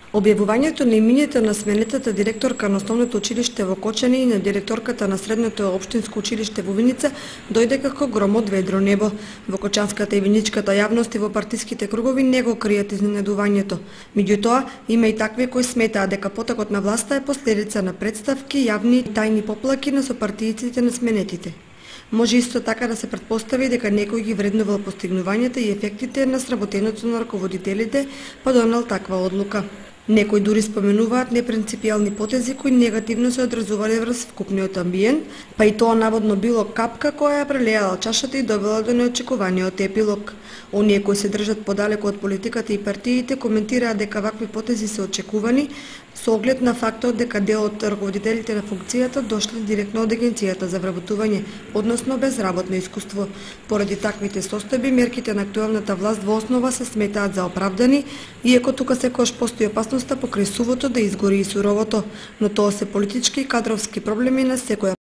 Објавувањето на имињето на сменетата директорка на Основното училиште во Кочани и на директорката на Средното општинско училиште во Виница дојде како гром од ведро небо. Во кочанската и виничката јавност и во партиските кругови не го кријат изненадувањето. Меѓутоа, има и такви кои сметаат дека потокот на власта е последица на представки, јавни и тајни поплаки на сопартијците на сменетите. Може исто така да се претпостави дека некој ги вреднувал постигнувањата и ефектите на сработеното на раководителите, па донел таква одлука. Некои дури споменуваат непринципијални потези кои негативно се одразувале врз вкупниот амбиент, па и тоа наводно било капка која ја прелејала чашата и довела до неочекуваниот епилог. Оние кои се држат подалеку од политиката и партиите коментираат дека вакви потези се очекувани со оглед на фактот дека дел од раководителите на функцијата дошле директно од Агенцијата за вработување, односно без работно искуство. Поради таквите состојби, мерките на актуелната власт во основа се сметаат за оправдани, иако тука секогаш постои опасноста покрај сувото да изгори и суровото, но тоа се политички и кадровски проблеми на секоја